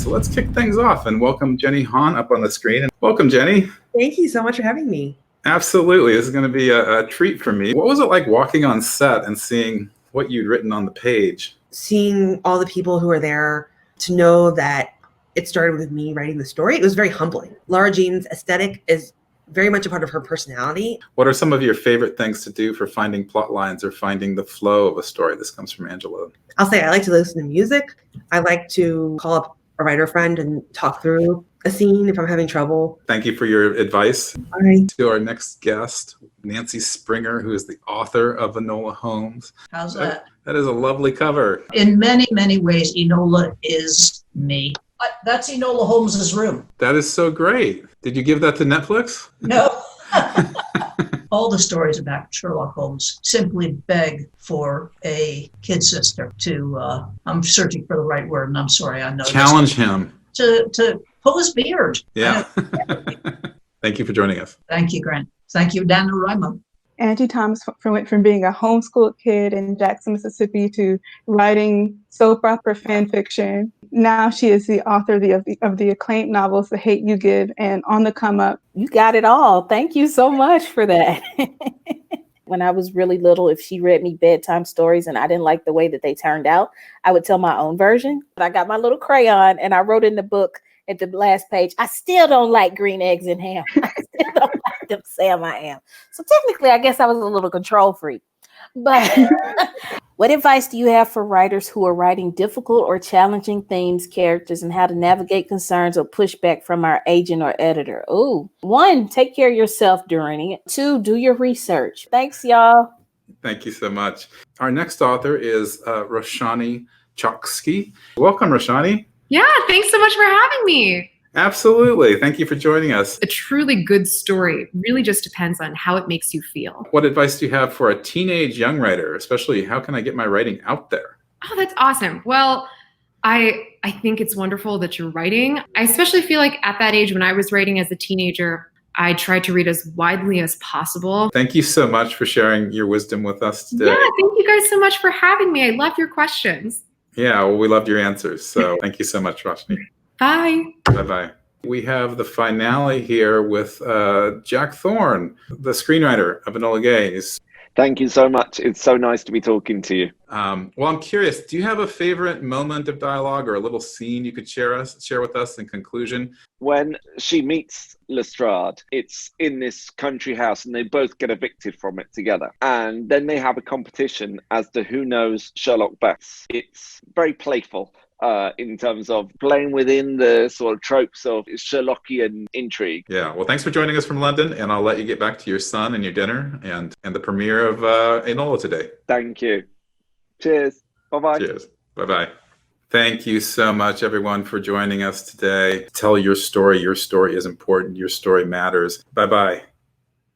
So let's kick things off and welcome Jenny Hahn up on the screen. And welcome, Jenny. Thank you so much for having me. Absolutely. This is going to be a treat for me. What was it like walking on set and seeing what you'd written on the page? Seeing all the people who were there, to know that it started with me writing the story, it was very humbling. Lara Jean's aesthetic is very much a part of her personality. What are some of your favorite things to do for finding plot lines or finding the flow of a story? This comes from Angela. I'll say I like to listen to music. I like to call up a writer friend and talk through a scene if I'm having trouble. Thank you for your advice. All right. To our next guest, Nancy Springer, who is the author of Enola Holmes. How's that? That is a lovely cover. In many, many ways, Enola is me. That's Enola Holmes's room. That is so great. Did you give that to Netflix? No. All the stories about Sherlock Holmes simply beg for a kid sister to, I'm searching for the right word, and I'm sorry, I know. Challenge him. To pull his beard. Yeah. Thank you for joining us. Thank you, Grant. Thank you, NaNoWriMo. Angie Thomas went from being a homeschooled kid in Jackson, Mississippi, to writing soap opera fan fiction. Now she is the author of the acclaimed novels The Hate You Give and On the Come Up. You got it all. Thank you so much for that. When I was really little, if she read me bedtime stories and I didn't like the way that they turned out, I would tell my own version. But I got my little crayon and I wrote in the book at the last page, I still don't like green eggs and ham. I still don't like them Sam I am. So technically, I guess I was a little control freak. But what advice do you have for writers who are writing difficult or challenging themes, characters, and how to navigate concerns or pushback from our agent or editor? Ooh, 1, take care of yourself during it. 2, do your research. Thanks, y'all. Thank you so much. Our next author is Roshani Chokshi. Welcome, Roshani. Yeah, thanks so much for having me. Absolutely. Thank you for joining us. A truly good story really just depends on how it makes you feel. What advice do you have for a teenage young writer, especially how can I get my writing out there? Oh, that's awesome. Well, I think it's wonderful that you're writing. I especially feel like at that age when I was writing as a teenager, I tried to read as widely as possible. Thank you so much for sharing your wisdom with us today. Yeah, thank you guys so much for having me. I love your questions. Yeah, well, we loved your answers. So thank you so much, Roshani. Bye. Bye-bye. We have the finale here with Jack Thorne, the screenwriter of Enola Gaze. Thank you so much. It's so nice to be talking to you. Well, I'm curious, do you have a favorite moment of dialogue or a little scene you could share with us in conclusion? When she meets Lestrade, it's in this country house and they both get evicted from it together. And then they have a competition as to who knows Sherlock best. It's very playful. In terms of playing within the sort of tropes of Sherlockian intrigue. Yeah, well, thanks for joining us from London, and I'll let you get back to your son and your dinner and the premiere of Enola today. Thank you. Cheers. Bye-bye. Cheers. Bye-bye. Thank you so much, everyone, for joining us today. Tell your story. Your story is important. Your story matters. Bye-bye.